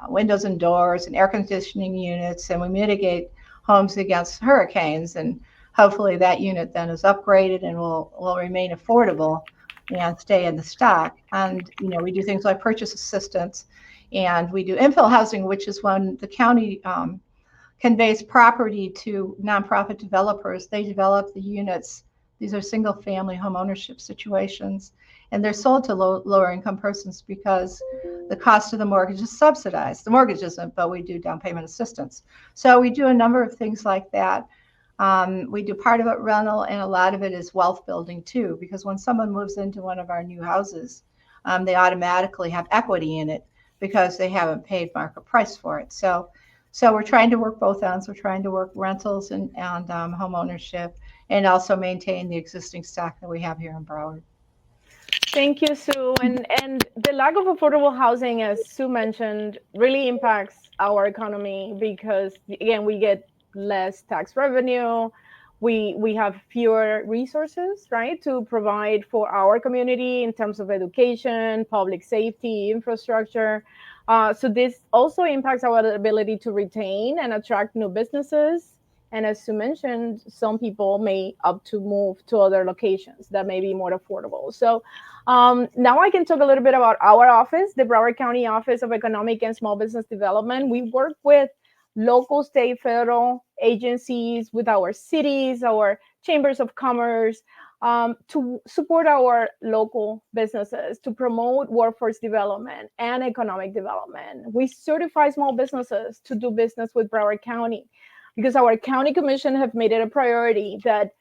windows and doors, and air conditioning units, and we mitigate homes against hurricanes. And hopefully that unit then is upgraded and will remain affordable and stay in the stock. And we do things like purchase assistance, and we do infill housing, which is when the county conveys property to nonprofit developers. They develop the units. These are single family home ownership situations, and they're sold to lower income persons because the cost of the mortgage is subsidized. The mortgage isn't, but we do down payment assistance. So we do a number of things like that. We do part of it rental, and a lot of it is wealth building too, because when someone moves into one of our new houses, they automatically have equity in it because they haven't paid market price for it. So we're trying to work both ends. We're trying to work rentals and home ownership, and also maintain the existing stock that we have here in Broward. Thank you, Sue. And the lack of affordable housing, as Sue mentioned, really impacts our economy because, again, we get less tax revenue. We have fewer resources, right, to provide for our community in terms of education, public safety, infrastructure. So this also impacts our ability to retain and attract new businesses. And as Sue mentioned, some people may opt to move to other locations that may be more affordable. So now I can talk a little bit about our office, the Broward County Office of Economic and Small Business Development. We work with local, state, federal agencies, with our cities, our chambers of commerce, to support our local businesses, to promote workforce development and economic development. We certify small businesses to do business with Broward County because our county commission have made it a priority that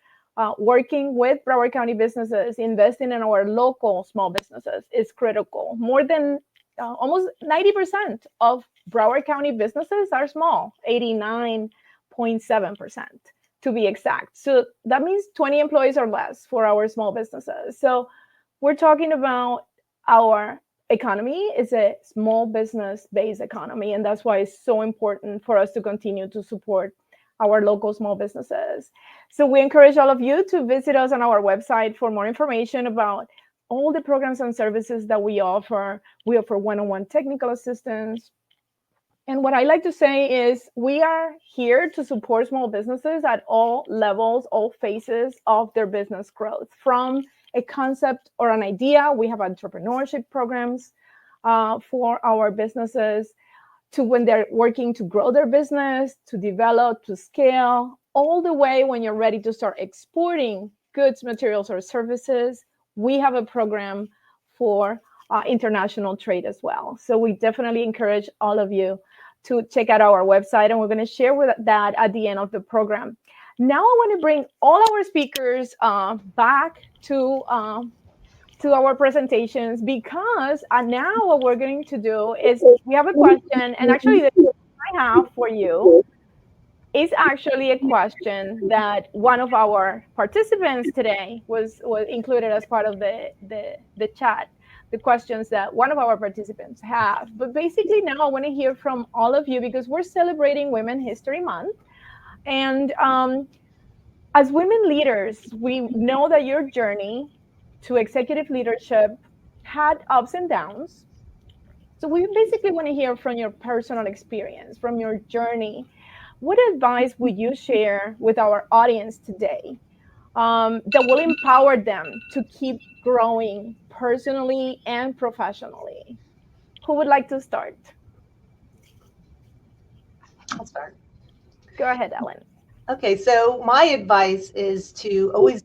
working with Broward County businesses, investing in our local small businesses is critical. More than almost 90% of Broward County businesses are small, 89.7% to be exact. So that means 20 employees or less for our small businesses. So we're talking about our economy is a small business-based economy, and that's why it's so important for us to continue to support our local small businesses. So we encourage all of you to visit us on our website for more information about all the programs and services that we offer. We offer one-on-one technical assistance. And what I like to say is we are here to support small businesses at all levels, all phases of their business growth. From a concept or an idea, we have entrepreneurship programs for our businesses, to when they're working to grow their business, to develop, to scale, all the way when you're ready to start exporting goods, materials, or services. We have a program for international trade as well. So we definitely encourage all of you to check out our website, and we're going to share with that at the end of the program. Now I want to bring all our speakers back to our presentations, because now what we're going to do is we have a question, and actually the question I have for you is actually a question that one of our participants today was included as part of the chat. the questions that one of our participants have. But basically now I want to hear from all of you because we're celebrating Women History Month. And as women leaders, we know that your journey to executive leadership had ups and downs. So we basically want to hear from your personal experience, from your journey. What advice would you share with our audience today that will empower them to keep growing personally and professionally? Who would like to start? I'll start. Go ahead, Ellen. Okay, so my advice is to always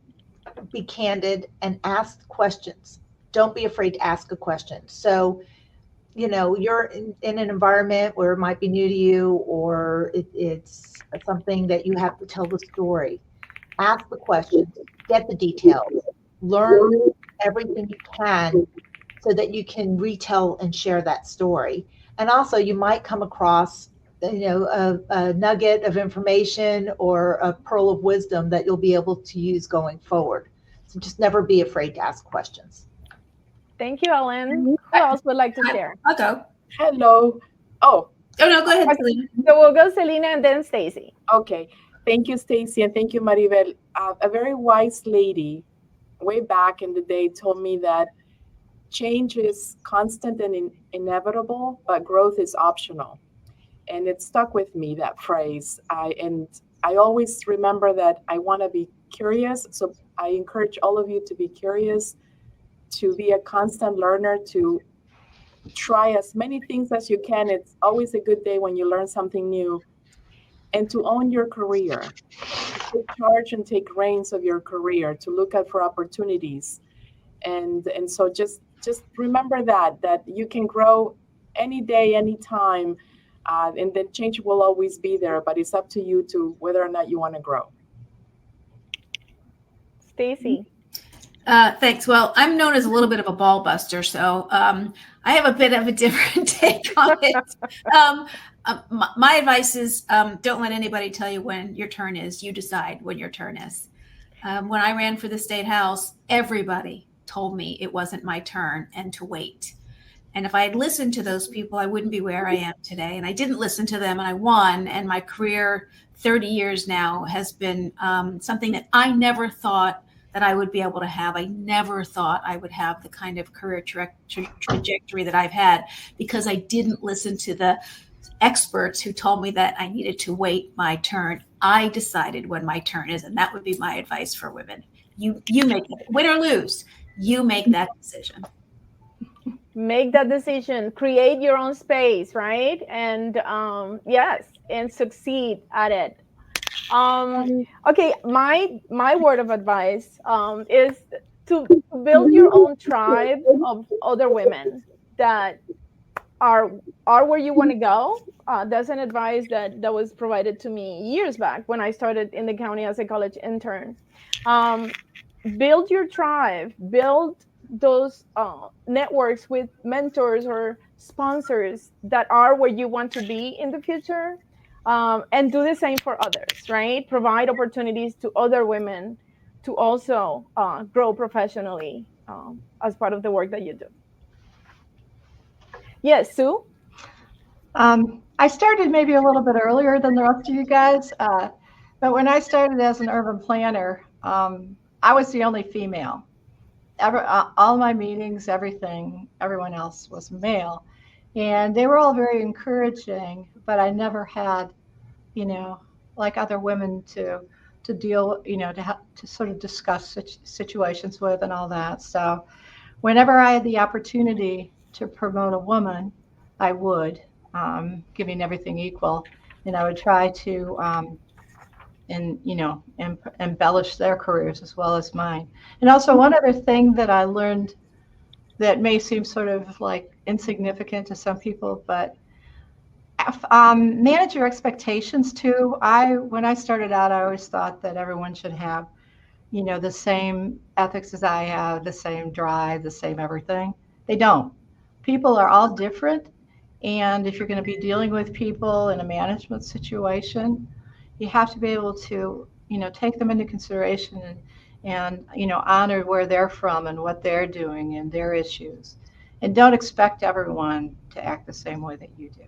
be candid and ask questions. Don't be afraid to ask a question. So, you're in an environment where it might be new to you, or it's something that you have to tell the story. Ask the questions, get the details, learn everything you can so that you can retell and share that story. And also you might come across a nugget of information or a pearl of wisdom that you'll be able to use going forward. So just never be afraid to ask questions. Thank you, Ellen. Who else would like to share? I'll go. Hello. Oh no, go ahead, Selena. So we'll go Selena and then Stacy. Okay. Thank you, Stacy, and thank you, Maribel. A very wise lady way back in the day told me that change is constant and inevitable, but growth is optional. And it stuck with me, that phrase. I always remember that I want to be curious. So I encourage all of you to be curious, to be a constant learner, to try as many things as you can. It's always a good day when you learn something new. And to own your career, to take charge and take reins of your career, to look out for opportunities. And so just remember that you can grow any day, any time, and then change will always be there, but it's up to you to whether or not you want to grow. Stacy. Thanks. Well, I'm known as a little bit of a ball buster, so I have a bit of a different take on it. My advice is don't let anybody tell you when your turn is. You decide when your turn is. When I ran for the state house, everybody told me it wasn't my turn and to wait. And if I had listened to those people, I wouldn't be where I am today. And I didn't listen to them, and I won. And my career, 30 years now, has been something that I never thought that I would be able to have. I never thought I would have the kind of career trajectory that I've had because I didn't listen to the experts who told me that I needed to wait my turn. I decided when my turn is, and that would be my advice for women. You make it, win or lose, you make that decision. Make that decision, create your own space, right? And yes, and succeed at it. Okay, my word of advice is to build your own tribe of other women that are where you want to go. That's an advice that was provided to me years back when I started in the county as a college intern. Build your tribe, build those networks with mentors or sponsors that are where you want to be in the future. And do the same for others, right? Provide opportunities to other women to also grow professionally as part of the work that you do. Yes, Sue? I started maybe a little bit earlier than the rest of you guys, but when I started as an urban planner, I was the only female. All my meetings, everyone else was male. And they were all very encouraging, but I never had, like other women to deal, to sort of discuss situations with and all that. So whenever I had the opportunity to promote a woman, I would, giving everything equal, and I would try to, embellish their careers as well as mine. And also one other thing that I learned that may seem sort of like insignificant to some people, but manage your expectations too. When I started out, I always thought that everyone should have, the same ethics as I have, the same drive, the same everything. They don't. People are all different. And if you're going to be dealing with people in a management situation, you have to be able to, take them into consideration and honor where they're from and what they're doing and their issues. and don't expect everyone to act the same way that you do.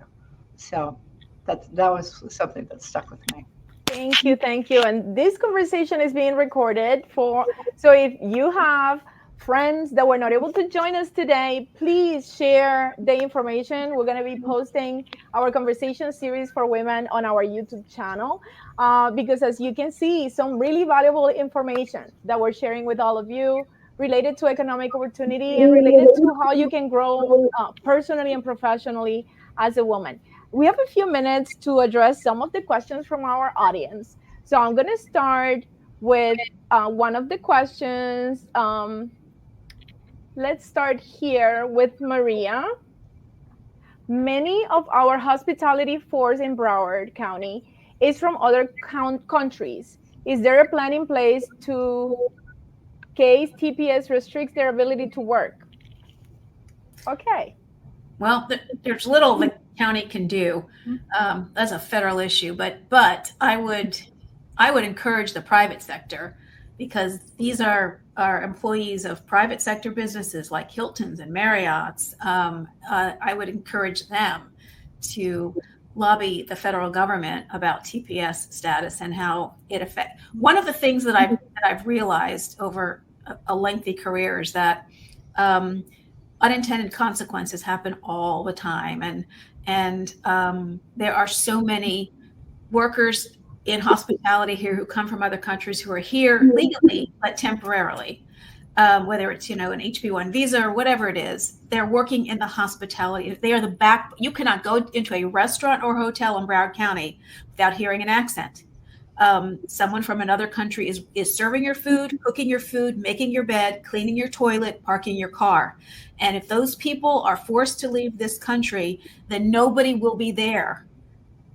So that was something that stuck with me. Thank you, thank you. And this conversation is being recorded so if you have friends that were not able to join us today, please share the information. We're going to be posting our conversation series for women on our YouTube channel because, as you can see, some really valuable information that we're sharing with all of you related to economic opportunity and related to how you can grow personally and professionally as a woman. We have a few minutes to address some of the questions from our audience. So I'm going to start with one of the questions. Let's start here with Maria. Many of our hospitality force in Broward County is from other countries. Is there a plan in place to case TPS restricts their ability to work? Okay. Well, there's little the county can do. That's a federal issue, but I would encourage the private sector, because these are employees of private sector businesses like Hilton's and Marriott's. I would encourage them to lobby the federal government about TPS status and how it affects. One of the things that I've realized over a lengthy career is that unintended consequences happen all the time, and there are so many workers in hospitality here who come from other countries who are here legally but temporarily, whether it's an HB1 visa or whatever it is. They're working in the hospitality. They are the back. You cannot go into a restaurant or hotel in Broward County without hearing an accent. Someone from another country is serving your food, cooking your food, making your bed, cleaning your toilet, parking your car. And if those people are forced to leave this country, then nobody will be there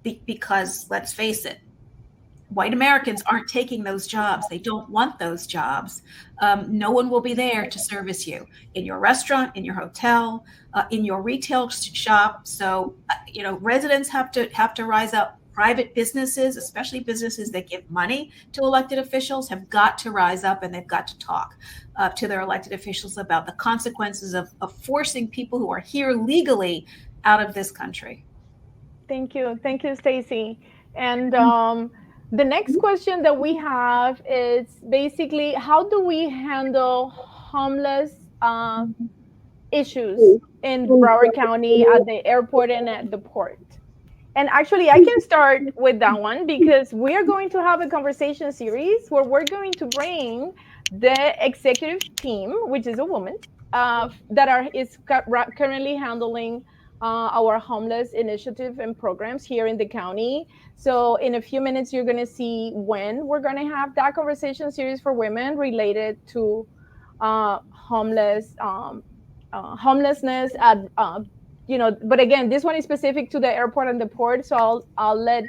because, let's face it, white Americans aren't taking those jobs. They don't want those jobs. No one will be there to service you in your restaurant, in your hotel, in your retail shop. So, residents have to rise up. Private businesses, especially businesses that give money to elected officials, have got to rise up, and they've got to talk to their elected officials about the consequences of forcing people who are here legally out of this country. Thank you, Stacy. And the next question that we have is basically, how do we handle homeless issues in Broward County at the airport and at the port? And actually, I can start with that one, because we are going to have a conversation series where we're going to bring the executive team, which is a woman, that is currently handling our homeless initiative and programs here in the county. So in a few minutes, you're going to see when we're going to have that conversation series for women related to homelessness at but again, this one is specific to the airport and the port. So I'll let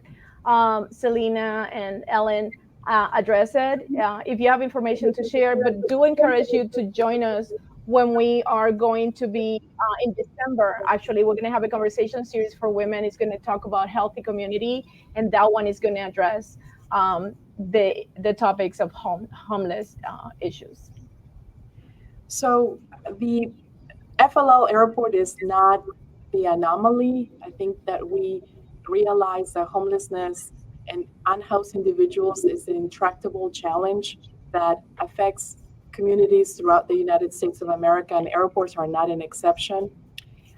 Selena and Ellen address it if you have information to share, but do encourage you to join us when we are going to be in December. Actually, we're going to have a conversation series for women. It's going to talk about healthy community, and that one is going to address the topics of homeless issues. So the FLL airport is not the anomaly. I think that we realize that homelessness and unhoused individuals is an intractable challenge that affects communities throughout the United States of America, and airports are not an exception.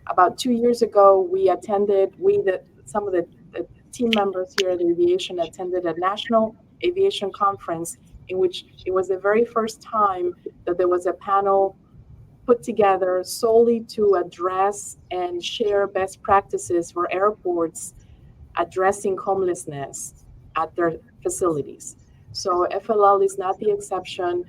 About 2 years ago, some of the team members here at Aviation attended a national aviation conference in which it was the very first time that there was a panel put together solely to address and share best practices for airports addressing homelessness at their facilities. So FLL is not the exception.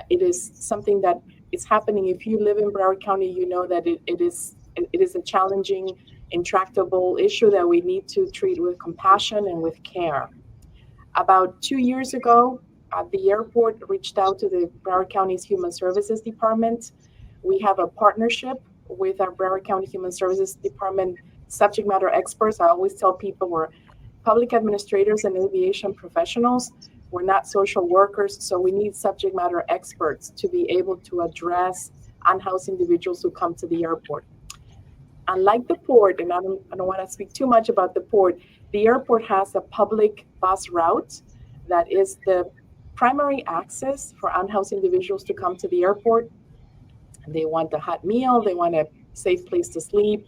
It is something that is happening. If you live in Broward County, you know that it is a challenging, intractable issue that we need to treat with compassion and with care. About 2 years ago, the airport reached out to the Broward County's Human Services Department. We have a partnership with our Broward County Human Services Department subject matter experts. I always tell people we're public administrators and aviation professionals. We're not social workers, so we need subject matter experts to be able to address unhoused individuals who come to the airport. Unlike the port, and I don't want to speak too much about the port, the airport has a public bus route that is the primary access for unhoused individuals to come to the airport. They want a hot meal, they want a safe place to sleep,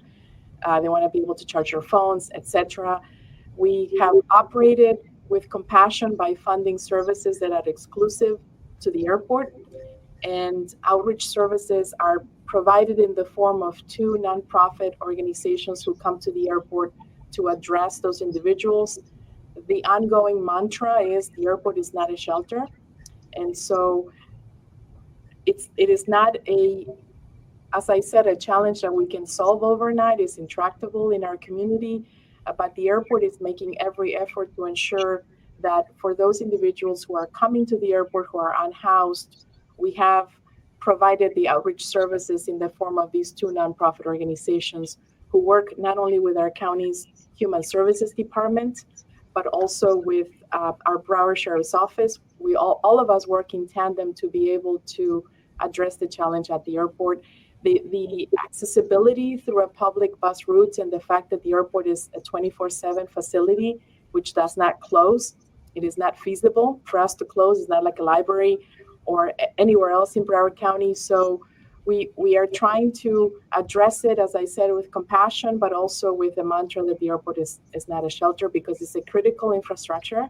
they want to be able to charge their phones, etc. We have operated with compassion by funding services that are exclusive to the airport, and outreach services are provided in the form of 2 nonprofit organizations who come to the airport to address those individuals. The ongoing mantra is the airport is not a shelter. And so it is not as I said, a challenge that we can solve overnight. Is intractable in our community, but the airport is making every effort to ensure that for those individuals who are coming to the airport who are unhoused, we have provided the outreach services in the form of these 2 nonprofit organizations who work not only with our county's Human Services Department, but also with our Broward Sheriff's Office. We all of us work in tandem to be able to address the challenge at the airport. The accessibility through a public bus route and the fact that the airport is a 24/7 facility, which does not close. It is not feasible for us to close. It's not like a library or anywhere else in Broward County. So we are trying to address it, as I said, with compassion, but also with the mantra that the airport is not a shelter, because it's a critical infrastructure,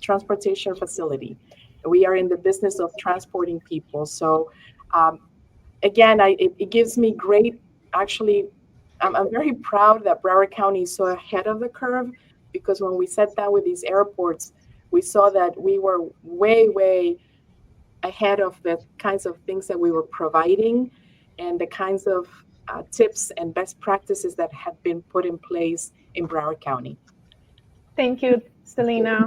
transportation facility. We are in the business of transporting people. So again, it gives me great, actually, I'm very proud that Broward County is so ahead of the curve, because when we sat down with these airports, we saw that we were way ahead of the kinds of things that we were providing and the kinds of tips and best practices that have been put in place in Broward County. Thank you, Selena.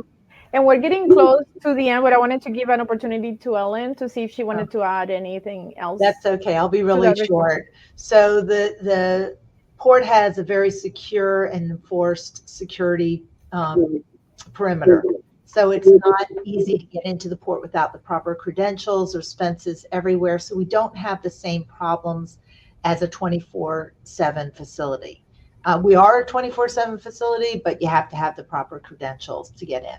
And we're getting close to the end, but I wanted to give an opportunity to Ellen to see if she wanted to add anything else. That's okay. I'll be really short. So the port has a very secure and enforced security perimeter. So it's not easy to get into the port without the proper credentials or fences everywhere. So we don't have the same problems as a 24/7 facility. We are a 24/7 facility, but you have to have the proper credentials to get in.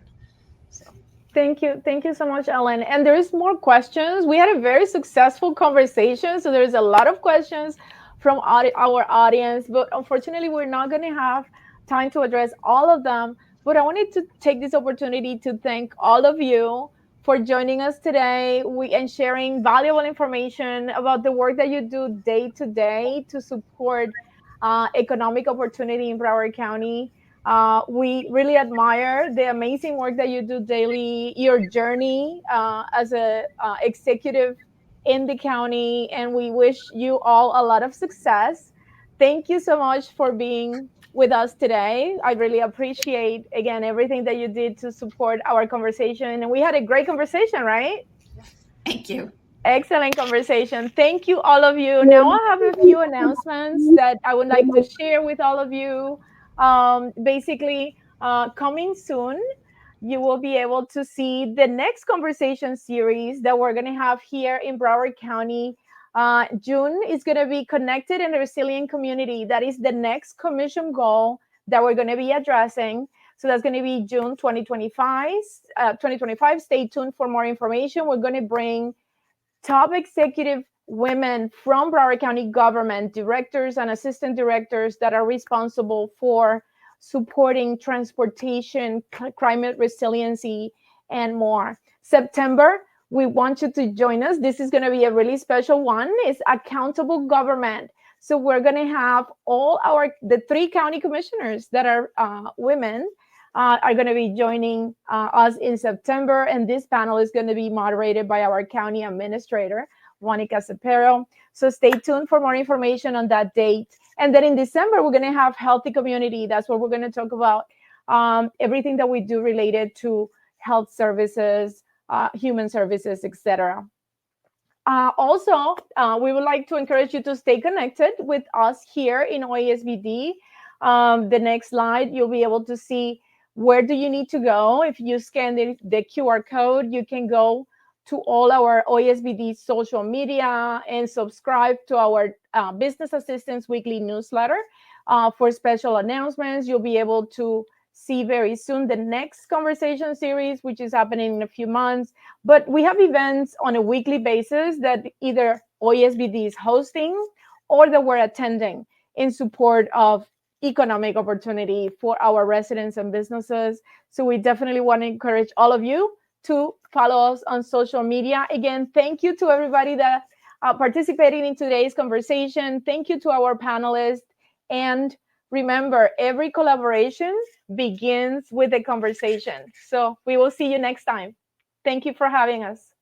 So. Thank you so much, Ellen. And there's more questions. We had a very successful conversation, so there's a lot of questions from our audience, but unfortunately we're not going to have time to address all of them. But I wanted to take this opportunity to thank all of you for joining us today and sharing valuable information about the work that you do day to day to support economic opportunity in Broward County. We really admire the amazing work that you do daily, your journey as a executive in the county, and we wish you all a lot of success. Thank you so much for being with us today. I really appreciate, again, everything that you did to support our conversation. And we had a great conversation, right? Thank you. Excellent conversation. Thank you, all of you. Now I have a few announcements that I would like to share with all of you. Basically, coming soon, you will be able to see the next conversation series that we're going to have here in Broward County. June is going to be connected and resilient community. That is the next commission goal that we're going to be addressing. So that's going to be June 2025. Stay tuned for more information. We're going to bring top executive women from Broward County government, directors and assistant directors that are responsible for supporting transportation, climate resiliency, and more. September, we want you to join us. This is going to be a really special one. It's accountable government. So we're going to have the 3 county commissioners that are women are going to be joining us in September. And this panel is going to be moderated by our county administrator, Juanica Cepero. So stay tuned for more information on that date. And then in December, we're going to have Healthy Community. That's what we're going to talk about. Everything that we do related to health services, human services, etc. Also, we would like to encourage you to stay connected with us here in OASBD. The next slide, you'll be able to see where do you need to go. If you scan the QR code, you can go to all our OSBD social media and subscribe to our Business Assistants Weekly newsletter for special announcements. You'll be able to see very soon the next conversation series, which is happening in a few months. But we have events on a weekly basis that either OSBD is hosting or that we're attending in support of economic opportunity for our residents and businesses. So we definitely want to encourage all of you to follow us on social media. Again, thank you to everybody that participated in today's conversation. Thank you to our panelists. And remember, every collaboration begins with a conversation. So we will see you next time. Thank you for having us.